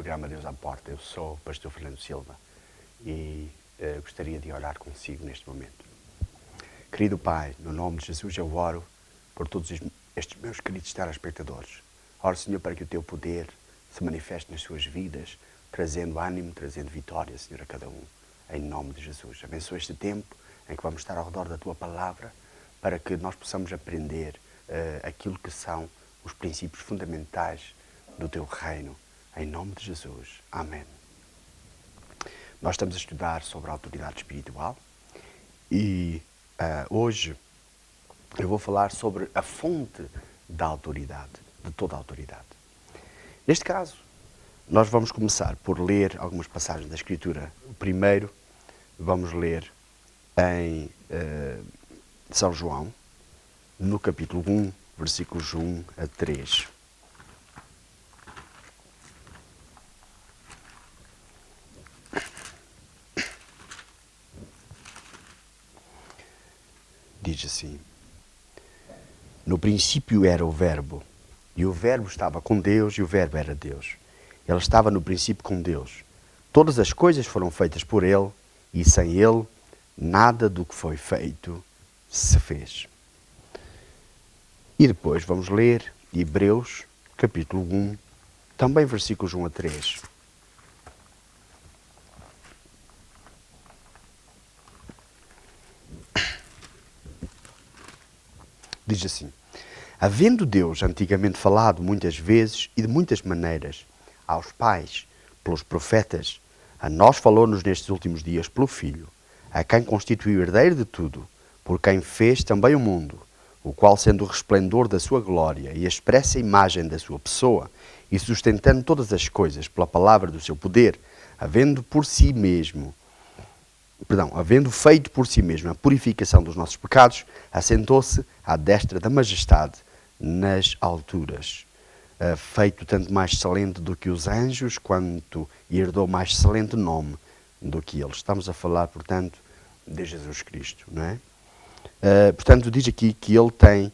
programa Deus à Porta. Eu sou o pastor Fernando Silva e gostaria de orar consigo neste momento. Querido Pai, no nome de Jesus eu oro por todos estes meus queridos telespectadores. Oro, Senhor, para que o Teu poder se manifeste nas suas vidas, trazendo ânimo, trazendo vitória, Senhor, a cada um. Em nome de Jesus. Abençoa este tempo em que vamos estar ao redor da Tua Palavra para que nós possamos aprender aquilo que são os princípios fundamentais do Teu reino. Em nome de Jesus. Amém. Nós estamos a estudar sobre a autoridade espiritual e hoje eu vou falar sobre a fonte da autoridade, de toda a autoridade. Neste caso, nós vamos começar por ler algumas passagens da Escritura. O primeiro, vamos ler em São João, no capítulo 1, versículos 1 a 3. Diz assim: No princípio era o Verbo, e o Verbo estava com Deus, e o Verbo era Deus. Ele estava no princípio com Deus. Todas as coisas foram feitas por Ele, e sem Ele, nada do que foi feito se fez. E depois vamos ler Hebreus, capítulo 1, também versículos 1 a 3. Diz assim: Havendo Deus antigamente falado muitas vezes e de muitas maneiras aos pais, pelos profetas, a nós falou-nos nestes últimos dias pelo Filho, a quem constituiu herdeiro de tudo, por quem fez também o mundo, o qual, sendo o resplendor da sua glória e a expressa imagem da sua pessoa, e sustentando todas as coisas pela palavra do seu poder, havendo feito por si mesmo a purificação dos nossos pecados, assentou-se à destra da majestade nas alturas, feito tanto mais excelente do que os anjos, quanto herdou mais excelente nome do que eles. Estamos a falar, portanto, de Jesus Cristo, não é? Portanto, diz aqui que Ele tem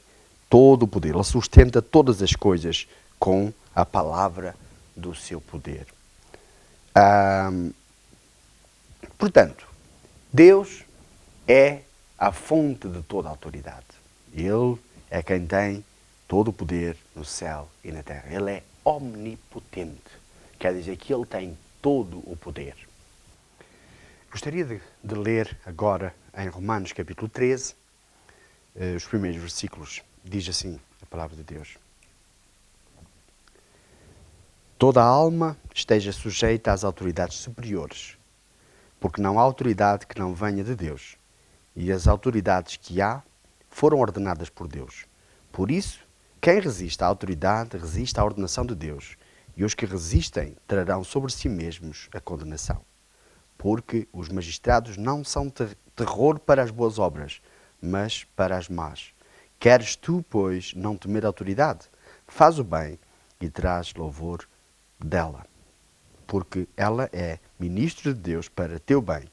todo o poder, Ele sustenta todas as coisas com a palavra do seu poder. Portanto, Deus é a fonte de toda a autoridade. Ele é quem tem todo o poder no céu e na terra. Ele é omnipotente. Quer dizer que Ele tem todo o poder. Gostaria de ler agora em Romanos capítulo 13, os primeiros versículos. Diz assim a palavra de Deus: Toda a alma esteja sujeita às autoridades superiores, porque não há autoridade que não venha de Deus, e as autoridades que há foram ordenadas por Deus. Por isso, quem resiste à autoridade resiste à ordenação de Deus, e os que resistem trarão sobre si mesmos a condenação. Porque os magistrados não são terror para as boas obras, mas para as más. Queres tu, pois, não temer a autoridade? Faz o bem e traz louvor dela, porque ela é ministro de Deus para teu bem.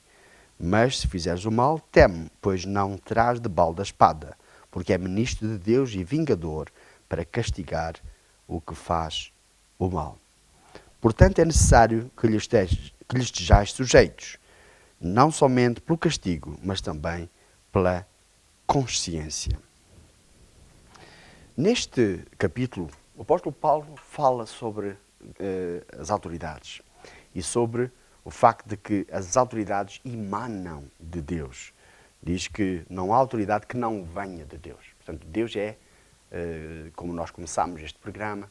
Mas se fizeres o mal, teme, pois não terás de balde a espada, porque é ministro de Deus e vingador para castigar o que faz o mal. Portanto, é necessário que lhe estejais sujeitos, não somente pelo castigo, mas também pela consciência. Neste capítulo, o apóstolo Paulo fala sobre as autoridades e sobre o facto de que as autoridades emanam de Deus. Diz que não há autoridade que não venha de Deus. Portanto, Deus é, como nós começámos este programa,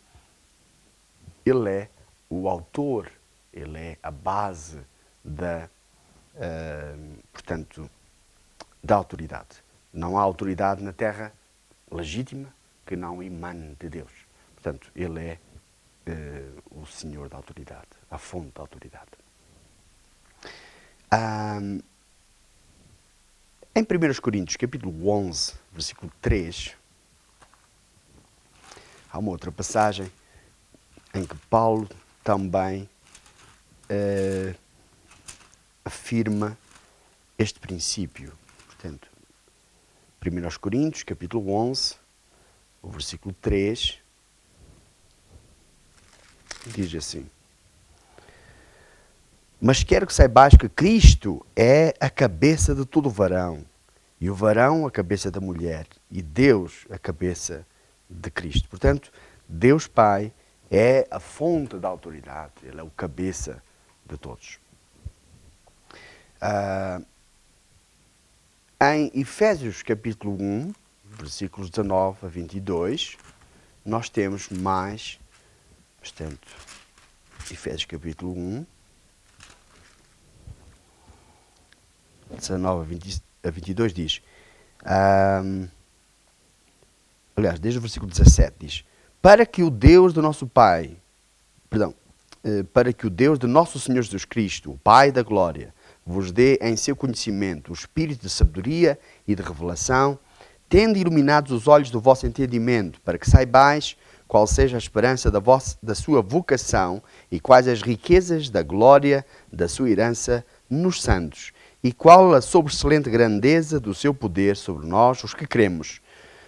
Ele é o autor, Ele é a base portanto, da autoridade. Não há autoridade na terra legítima que não emane de Deus. Portanto, Ele é o Senhor da autoridade, a fonte da autoridade. Em 1 Coríntios, capítulo 11, versículo 3, há uma outra passagem em que Paulo também afirma este princípio. Portanto, 1 Coríntios, capítulo 11, o versículo 3, diz assim: Mas quero que saibais que Cristo é a cabeça de todo o varão, e o varão a cabeça da mulher, e Deus a cabeça de Cristo. Portanto, Deus Pai é a fonte da autoridade, Ele é o cabeça de todos. Em Efésios capítulo 1, versículos 19 a 22, nós temos mais, portanto, Efésios capítulo 1, 19 a 22 diz, aliás, desde o versículo 17 diz, para que o Deus do nosso Pai, para que o Deus de nosso Senhor Jesus Cristo, o Pai da glória, vos dê em seu conhecimento o espírito de sabedoria e de revelação, tendo iluminados os olhos do vosso entendimento, para que saibais qual seja a esperança da sua vocação e quais as riquezas da glória da sua herança nos santos, e qual a sobreexcelente grandeza do seu poder sobre nós, os que cremos,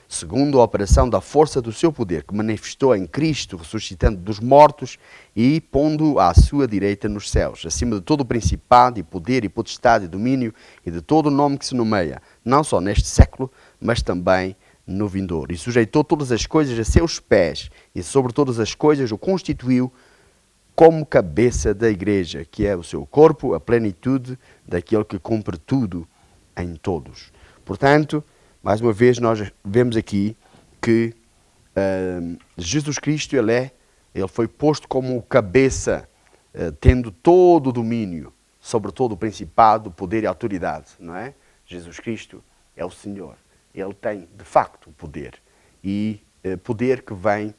segundo a operação da força do seu poder, que manifestou em Cristo, ressuscitando dos mortos e pondo à sua direita nos céus, acima de todo o principado e poder e potestade e domínio e de todo o nome que se nomeia, não só neste século, mas também no vindouro. E sujeitou todas as coisas a seus pés, e sobre todas as coisas o constituiu como cabeça da igreja, que é o seu corpo, a plenitude daquele que cumpre tudo em todos. Portanto, mais uma vez, nós vemos aqui que Jesus Cristo, ele foi posto como cabeça, tendo todo o domínio sobre todo o principado, poder e autoridade, não é? Jesus Cristo é o Senhor. Ele tem, de facto, o poder. E poder que vem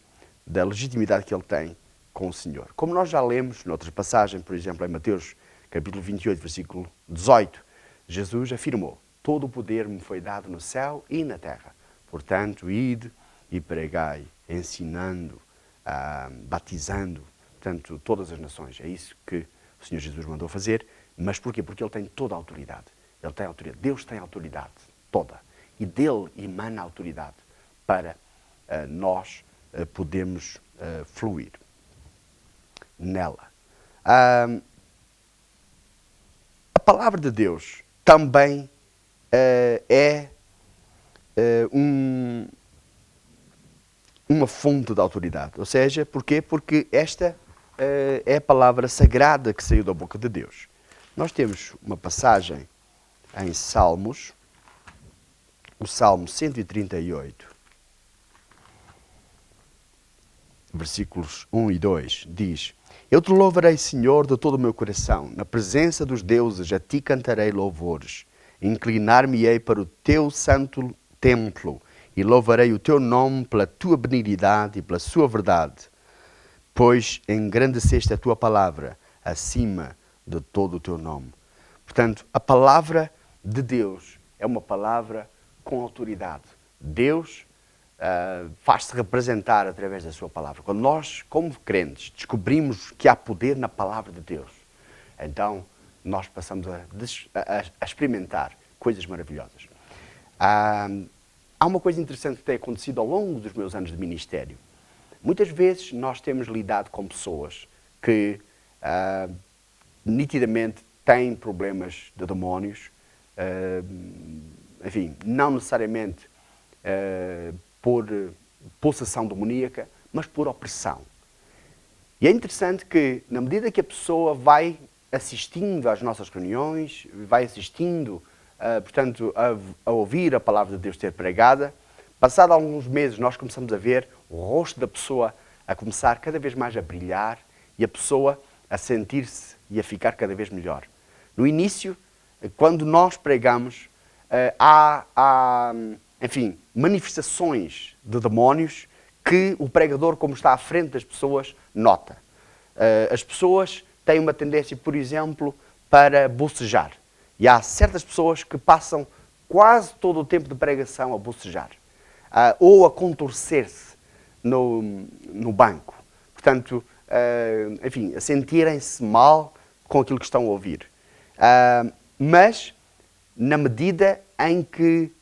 da legitimidade que ele tem com o Senhor. Como nós já lemos noutras passagens, por exemplo, em Mateus capítulo 28, versículo 18, Jesus afirmou, todo o poder me foi dado no céu e na terra. Portanto, ide e pregai, ensinando, batizando, portanto, todas as nações. É isso que o Senhor Jesus mandou fazer. Mas porquê? Porque Ele tem toda a autoridade. Ele tem autoridade. Deus tem autoridade toda. E dele emana a autoridade para nós podermos fluir nela. A palavra de Deus também uma fonte de autoridade. Ou seja, porquê? Porque esta é a palavra sagrada que saiu da boca de Deus. Nós temos uma passagem em Salmos, o Salmo 138, versículos 1 e 2, diz, eu te louvarei, Senhor, de todo o meu coração, na presença dos deuses a ti cantarei louvores. Inclinar-me-ei para o teu santo templo e louvarei o teu nome pela tua benignidade e pela sua verdade, pois engrandeceste a tua palavra acima de todo o teu nome. Portanto, a palavra de Deus é uma palavra com autoridade. Deus faz-se representar através da sua palavra. Quando nós, como crentes, descobrimos que há poder na palavra de Deus, então nós passamos a experimentar coisas maravilhosas. Há uma coisa interessante que tem acontecido ao longo dos meus anos de ministério. Muitas vezes nós temos lidado com pessoas que nitidamente têm problemas de demónios, enfim, não necessariamente por possessão demoníaca, mas por opressão. E é interessante que, na medida que a pessoa vai assistindo às nossas reuniões, vai assistindo, portanto, a ouvir a palavra de Deus ser pregada, passado alguns meses nós começamos a ver o rosto da pessoa a começar cada vez mais a brilhar e a pessoa a sentir-se e a ficar cada vez melhor. No início, quando nós pregamos, enfim, manifestações de demónios que o pregador, como está à frente das pessoas, nota. As pessoas têm uma tendência, por exemplo, para bocejar. E há certas pessoas que passam quase todo o tempo de pregação a bocejar. Ou a contorcer-se no banco. Portanto, enfim, a sentirem-se mal com aquilo que estão a ouvir. Mas, na medida em que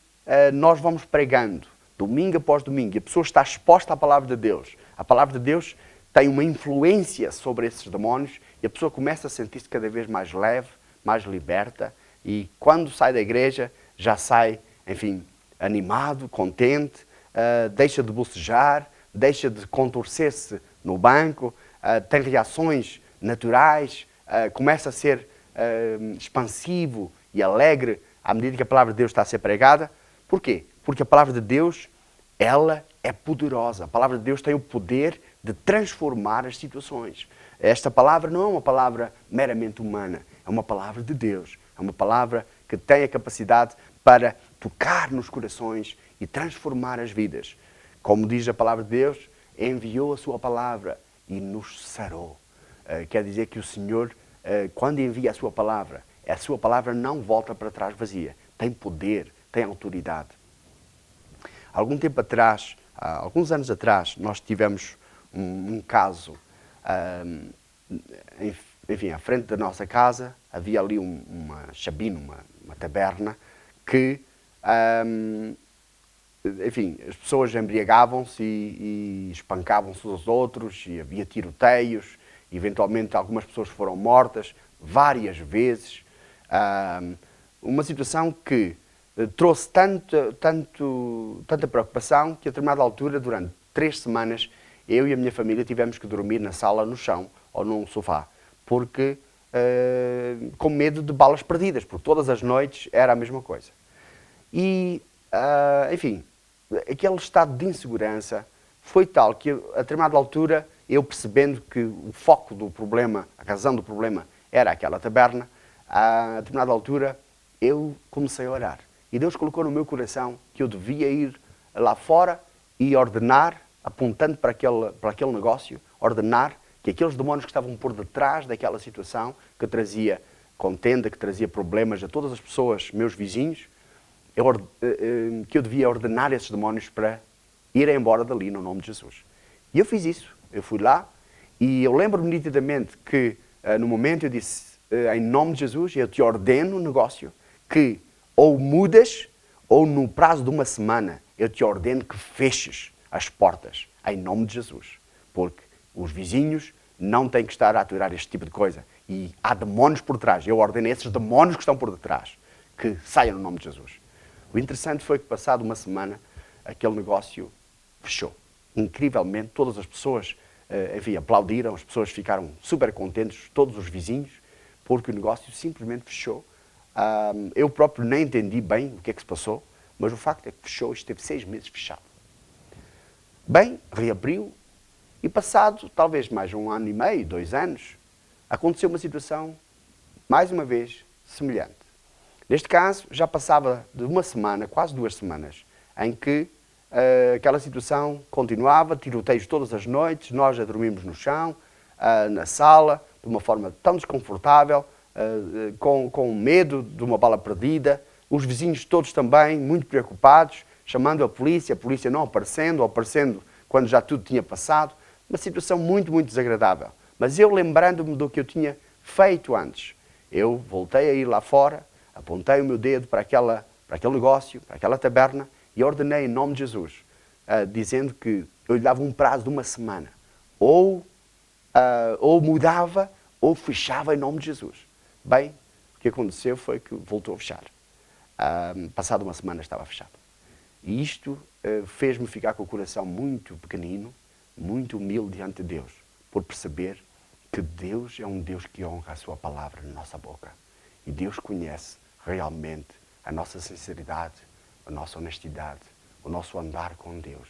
nós vamos pregando, domingo após domingo, e a pessoa está exposta à palavra de Deus, a palavra de Deus tem uma influência sobre esses demónios e a pessoa começa a sentir-se cada vez mais leve, mais liberta e quando sai da igreja já sai, enfim, animado, contente, deixa de bocejar, deixa de contorcer-se no banco, tem reações naturais, começa a ser expansivo e alegre à medida que a palavra de Deus está a ser pregada. Porquê? Porque a palavra de Deus, ela é poderosa. A palavra de Deus tem o poder de transformar as situações. Esta palavra não é uma palavra meramente humana, é uma palavra de Deus. É uma palavra que tem a capacidade para tocar nos corações e transformar as vidas. Como diz a palavra de Deus, enviou a sua palavra e nos sarou. Quer dizer que o Senhor, quando envia a sua palavra não volta para trás vazia. Tem poder, tem autoridade. Alguns anos atrás, nós tivemos um caso, enfim, à frente da nossa casa, havia ali uma chabina, uma taberna, que, enfim, as pessoas embriagavam-se e espancavam-se uns aos outros, e havia tiroteios, e eventualmente algumas pessoas foram mortas várias vezes. Uma situação que trouxe tanta preocupação que a determinada altura, durante 3 semanas, eu e a minha família tivemos que dormir na sala, no chão ou num sofá, porque com medo de balas perdidas, porque todas as noites era a mesma coisa. E, enfim, aquele estado de insegurança foi tal que, a determinada altura, eu percebendo que o foco do problema, a razão do problema, era aquela taberna, a determinada altura eu comecei a orar. E Deus colocou no meu coração que eu devia ir lá fora e ordenar, apontando para aquele negócio, ordenar que aqueles demónios que estavam por detrás daquela situação, que trazia contenda, que trazia problemas a todas as pessoas, meus vizinhos, que eu devia ordenar esses demónios para irem embora dali, no nome de Jesus. E eu fiz isso. Eu fui lá e eu lembro-me nitidamente que, no momento, eu disse, em nome de Jesus, eu te ordeno um negócio que ou mudas, ou no prazo de uma semana, eu te ordeno que feches as portas, em nome de Jesus. Porque os vizinhos não têm que estar a aturar este tipo de coisa. E há demónios por trás. Eu ordeno esses demónios que estão por detrás, que saiam no nome de Jesus. O interessante foi que, passado uma semana, aquele negócio fechou. Incrivelmente, todas as pessoas, enfim, aplaudiram, as pessoas ficaram super contentes, todos os vizinhos, porque o negócio simplesmente fechou. Eu próprio nem entendi bem o que é que se passou, mas o facto é que fechou, esteve 6 meses fechado. Bem, reabriu e passado talvez mais 1 ano e meio, 2 anos, aconteceu uma situação, mais uma vez, semelhante. Neste caso, já passava de uma semana, quase 2 semanas, em que aquela situação continuava, tiroteios todas as noites, nós a dormimos no chão, na sala, de uma forma tão desconfortável, com medo de uma bala perdida, os vizinhos todos também muito preocupados, chamando a polícia não aparecendo, ou aparecendo quando já tudo tinha passado, uma situação muito, muito desagradável. Mas eu, lembrando-me do que eu tinha feito antes, eu voltei a ir lá fora, apontei o meu dedo para aquele negócio, para aquela taberna, e ordenei em nome de Jesus, dizendo que eu lhe dava um prazo de uma semana, ou mudava, ou fechava em nome de Jesus. Bem, o que aconteceu foi que voltou a fechar. Passado uma semana estava fechado. E isto fez-me ficar com o coração muito pequenino, muito humilde diante de Deus, por perceber que Deus é um Deus que honra a sua palavra na nossa boca. E Deus conhece realmente a nossa sinceridade, a nossa honestidade, o nosso andar com Deus.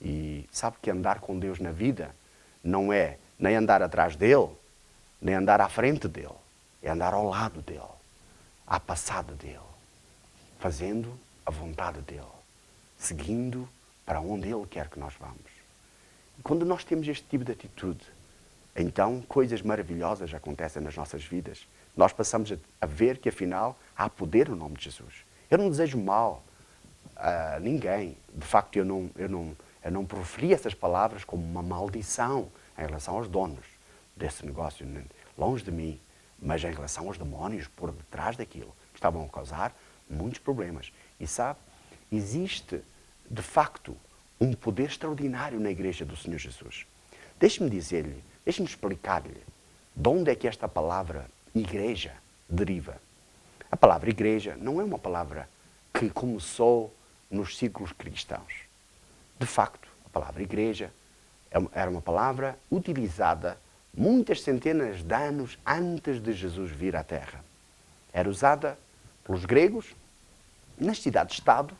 E sabe que andar com Deus na vida não é nem andar atrás dele, nem andar à frente dele. É andar ao lado dele, à passada dele, fazendo a vontade dele, seguindo para onde ele quer que nós vamos. E quando nós temos este tipo de atitude, então coisas maravilhosas acontecem nas nossas vidas. Nós passamos a ver que, afinal, há poder no nome de Jesus. Eu não desejo mal a ninguém. De facto, eu não proferi essas palavras como uma maldição em relação aos donos desse negócio, longe de mim. Mas em relação aos demónios por detrás daquilo, que estavam a causar muitos problemas. E sabe, existe, de facto, um poder extraordinário na Igreja do Senhor Jesus. Deixe-me dizer-lhe, deixe-me explicar-lhe de onde é que esta palavra igreja deriva. A palavra igreja não é uma palavra que começou nos círculos cristãos. De facto, a palavra igreja era uma palavra utilizada muitas centenas de anos antes de Jesus vir à Terra. Era usada pelos gregos nas cidades-estado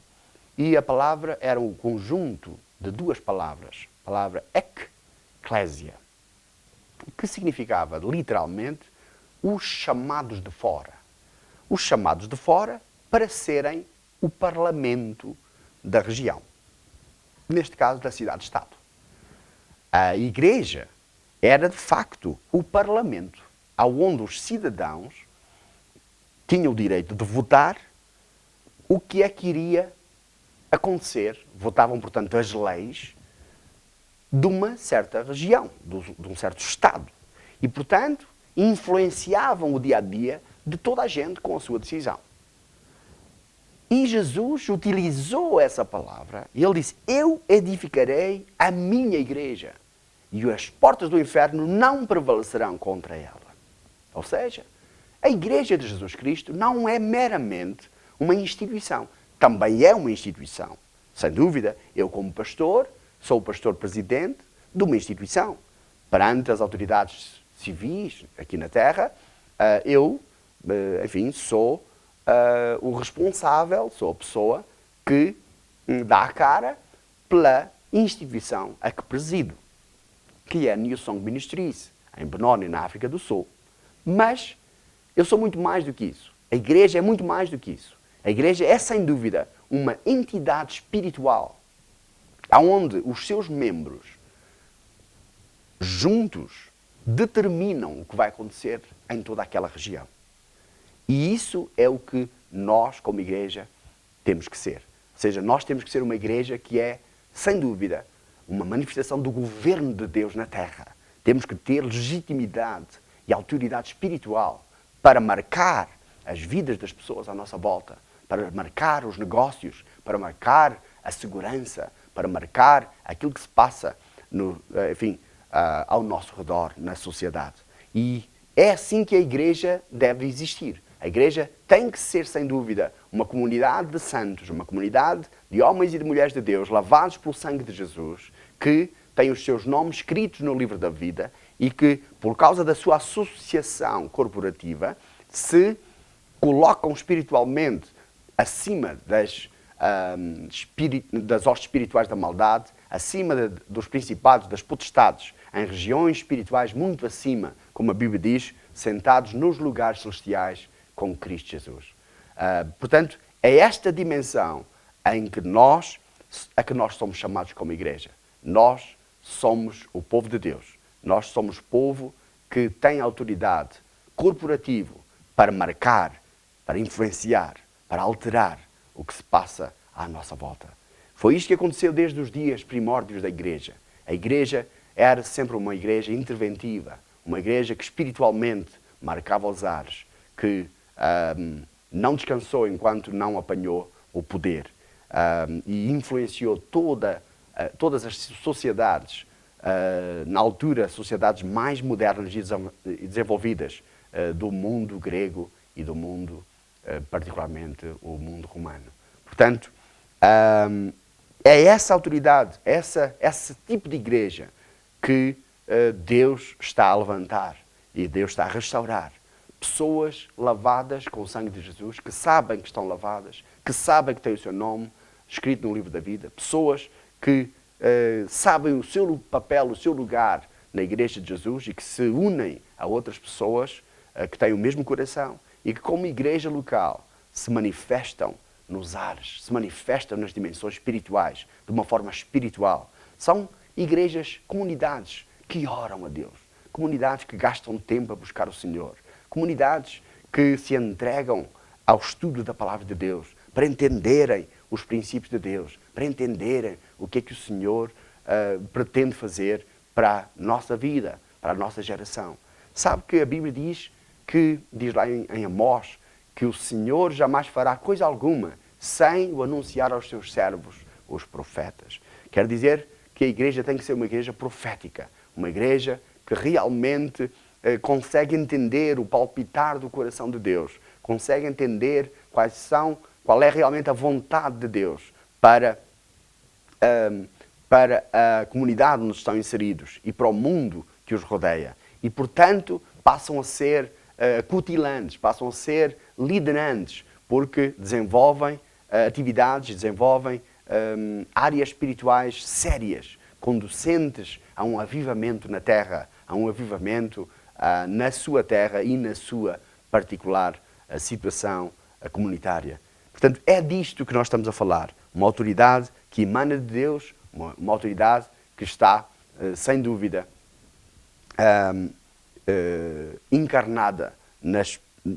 e a palavra era um conjunto de duas palavras. A palavra ecclésia, que significava literalmente os chamados de fora. Os chamados de fora para serem o parlamento da região. Neste caso, da cidade-estado. A igreja era, de facto, o parlamento, onde os cidadãos tinham o direito de votar o que é que iria acontecer. Votavam, portanto, as leis de uma certa região, de um certo estado. E, portanto, influenciavam o dia-a-dia de toda a gente com a sua decisão. E Jesus utilizou essa palavra e ele disse: eu edificarei a minha igreja e as portas do inferno não prevalecerão contra ela. Ou seja, a igreja de Jesus Cristo não é meramente uma instituição. Também é uma instituição. Sem dúvida, eu como pastor, sou o pastor-presidente de uma instituição. Perante as autoridades civis aqui na Terra, eu, enfim, sou o responsável, sou a pessoa que dá a cara pela instituição a que presido, que é a New Song Ministries, em Benoni, na África do Sul. Mas eu sou muito mais do que isso. A igreja é muito mais do que isso. A igreja é, sem dúvida, uma entidade espiritual, onde os seus membros, juntos, determinam o que vai acontecer em toda aquela região. E isso é o que nós, como igreja, temos que ser. Ou seja, nós temos que ser uma igreja que é, sem dúvida, uma manifestação do governo de Deus na Terra. Temos que ter legitimidade e autoridade espiritual para marcar as vidas das pessoas à nossa volta, para marcar os negócios, para marcar a segurança, para marcar aquilo que se passa ao nosso redor, na sociedade. E é assim que a igreja deve existir. A igreja tem que ser, sem dúvida, uma comunidade de santos, uma comunidade de homens e de mulheres de Deus, lavados pelo sangue de Jesus, que têm os seus nomes escritos no livro da vida e que, por causa da sua associação corporativa, se colocam espiritualmente acima das hostes espirituais da maldade, acima dos principados, das potestades, em regiões espirituais muito acima, como a Bíblia diz, sentados nos lugares celestiais com Cristo Jesus. Portanto, é esta dimensão em que nós somos chamados como igreja. Nós somos o povo de Deus. Nós somos povo que tem autoridade corporativa para marcar, para influenciar, para alterar o que se passa à nossa volta. Foi isto que aconteceu desde os dias primórdios da igreja. A igreja era sempre uma igreja interventiva, uma igreja que espiritualmente marcava os ares, que não descansou enquanto não apanhou o poder e influenciou todas as sociedades, na altura, sociedades mais modernas e desenvolvidas do mundo grego e do mundo, particularmente, o mundo romano. Portanto, é essa autoridade, esse tipo de igreja que Deus está a levantar e Deus está a restaurar. Pessoas lavadas com o sangue de Jesus, que sabem que estão lavadas, que sabem que têm o seu nome escrito no livro da vida. Pessoas que sabem o seu papel, o seu lugar na igreja de Jesus e que se unem a outras pessoas que têm o mesmo coração e que, como igreja local, se manifestam nos ares, se manifestam nas dimensões espirituais, de uma forma espiritual. São igrejas, comunidades que oram a Deus, comunidades que gastam tempo a buscar o Senhor, comunidades que se entregam ao estudo da palavra de Deus, para entenderem os princípios de Deus, para entenderem o que é que o Senhor pretende fazer para a nossa vida, para a nossa geração. Sabe que a Bíblia diz lá em Amós, que o Senhor jamais fará coisa alguma sem o anunciar aos seus servos, os profetas. Quer dizer que a igreja tem que ser uma igreja profética, uma igreja que realmente consegue entender o palpitar do coração de Deus, consegue entender qual é realmente a vontade de Deus para a comunidade onde estão inseridos e para o mundo que os rodeia. E, portanto, passam a ser cutilantes, passam a ser liderantes, porque desenvolvem atividades, desenvolvem áreas espirituais sérias, conducentes a um avivamento na terra, a um avivamento na sua terra e na sua particular situação comunitária. Portanto, é disto que nós estamos a falar. Uma autoridade que emana de Deus, uma autoridade que está, sem dúvida, encarnada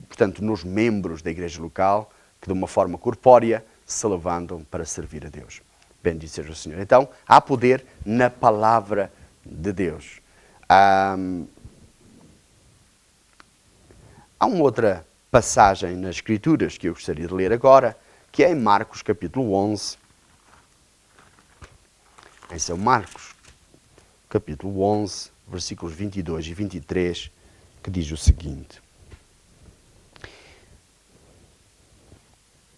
portanto, nos membros da igreja local, que de uma forma corpórea se levantam para servir a Deus. Bendito seja o Senhor. Então, há poder na palavra de Deus. Há uma outra passagem nas Escrituras que eu gostaria de ler agora, que é em Marcos capítulo 11. Em São Marcos capítulo 11, versículos 22 e 23, que diz o seguinte.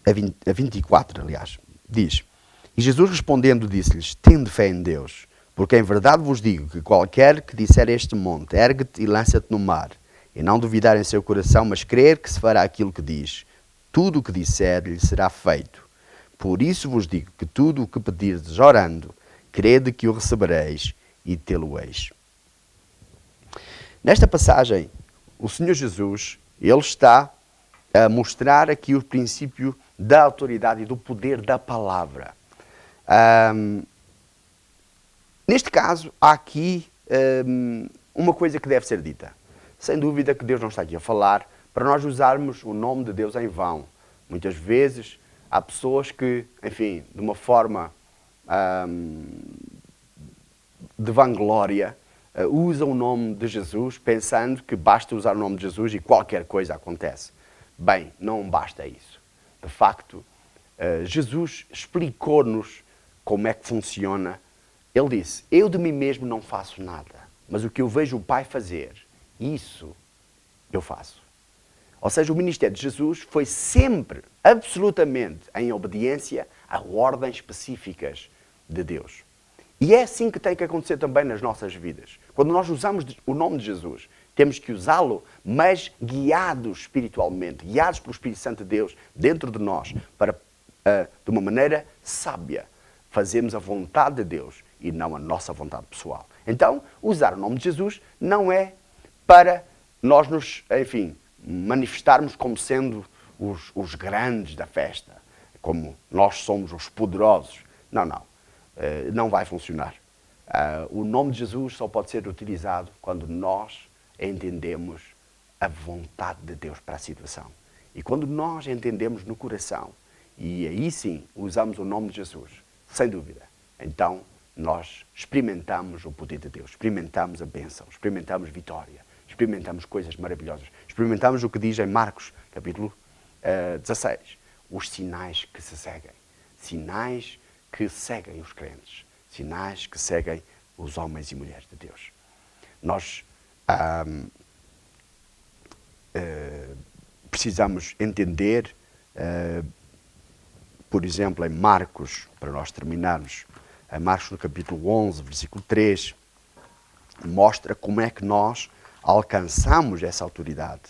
A 24, aliás, diz: E Jesus respondendo disse-lhes: Tende fé em Deus, porque em verdade vos digo que qualquer que disser a este monte, ergue-te e lança-te no mar, e não duvidar em seu coração, mas crer que se fará aquilo que diz, tudo o que disser lhe será feito. Por isso vos digo que tudo o que pedirdes orando, crede que o recebereis e tê-lo-eis. Nesta passagem, o Senhor Jesus, ele está a mostrar aqui o princípio da autoridade e do poder da palavra. Neste caso, há aqui uma coisa que deve ser dita. Sem dúvida que Deus não está aqui a falar para nós usarmos o nome de Deus em vão. Muitas vezes há pessoas que, enfim, de uma forma de vanglória, usam o nome de Jesus pensando que basta usar o nome de Jesus e qualquer coisa acontece. Bem, não basta isso. De facto, Jesus explicou-nos como é que funciona. Ele disse: eu de mim mesmo não faço nada, mas o que eu vejo o Pai fazer, isso eu faço. Ou seja, o ministério de Jesus foi sempre, absolutamente, em obediência a ordens específicas de Deus. E é assim que tem que acontecer também nas nossas vidas. Quando nós usamos o nome de Jesus, temos que usá-lo, mas guiados espiritualmente, guiados pelo Espírito Santo de Deus dentro de nós, para, de uma maneira sábia, fazermos a vontade de Deus e não a nossa vontade pessoal. Então, usar o nome de Jesus não é para nós nos, enfim, manifestarmos como sendo os grandes da festa, como nós somos os poderosos. Não, não. Não vai funcionar. O nome de Jesus só pode ser utilizado quando nós entendemos a vontade de Deus para a situação. E quando nós entendemos no coração, e aí sim usamos o nome de Jesus, sem dúvida, então nós experimentamos o poder de Deus, experimentamos a bênção, experimentamos vitória, experimentamos coisas maravilhosas, experimentamos o que diz em Marcos, capítulo 16, os sinais que se seguem, sinais que seguem os crentes, sinais que seguem os homens e mulheres de Deus. Nós precisamos entender, por exemplo, em Marcos, para nós terminarmos, em Marcos no capítulo 11, versículo 3, mostra como é que nós alcançamos essa autoridade.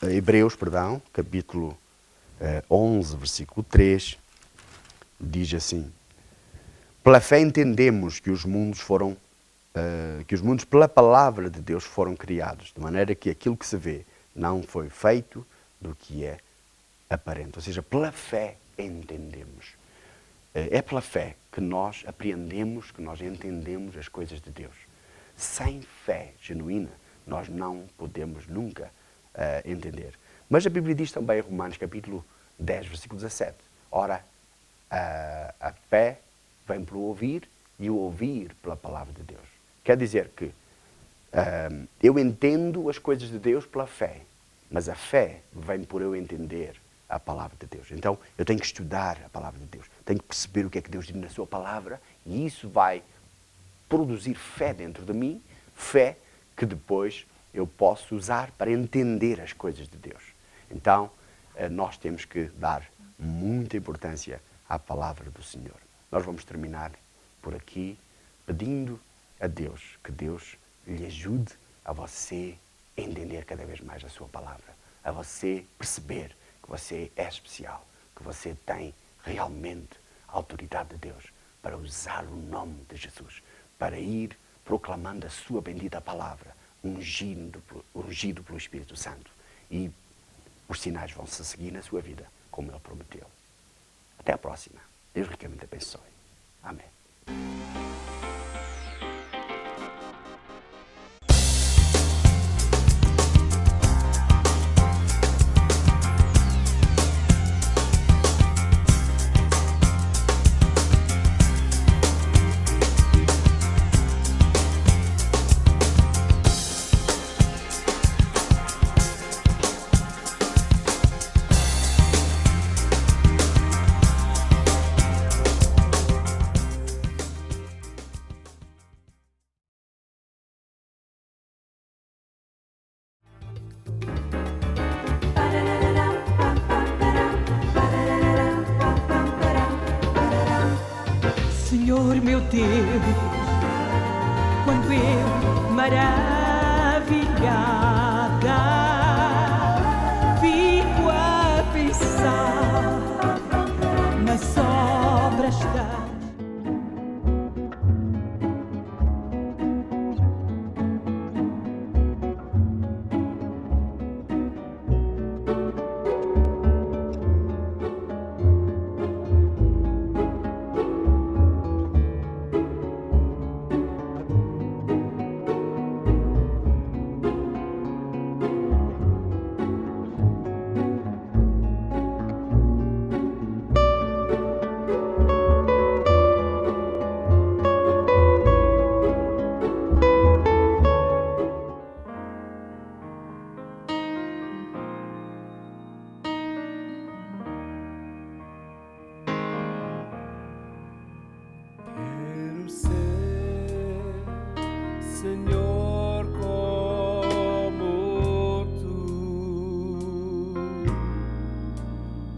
Hebreus, capítulo 11, versículo 3, diz assim: pela fé entendemos que os mundos pela palavra de Deus foram criados, de maneira que aquilo que se vê não foi feito do que é aparente. Ou seja, pela fé entendemos. É pela fé que nós apreendemos, que nós entendemos as coisas de Deus. Sem fé genuína, nós não podemos nunca entender. Mas a Bíblia diz também em Romanos capítulo 10, versículo 17, ora, a fé vem pelo ouvir e o ouvir pela palavra de Deus. Quer dizer que eu entendo as coisas de Deus pela fé, mas a fé vem por eu entender a palavra de Deus. Então, eu tenho que estudar a palavra de Deus, tenho que perceber o que é que Deus diz na sua palavra, e isso vai produzir fé dentro de mim, fé que depois eu posso usar para entender as coisas de Deus. Então, nós temos que dar muita importância à palavra do Senhor. Nós vamos terminar por aqui pedindo a Deus que Deus lhe ajude a você entender cada vez mais a sua palavra, a você perceber que você é especial, que você tem realmente a autoridade de Deus para usar o nome de Jesus, para ir proclamando a sua bendita palavra, ungido pelo Espírito Santo. E os sinais vão se seguir na sua vida, como Ele prometeu. Até a próxima. Deus ricamente abençoe. Amém. Senhor meu Deus, quando eu maravilhar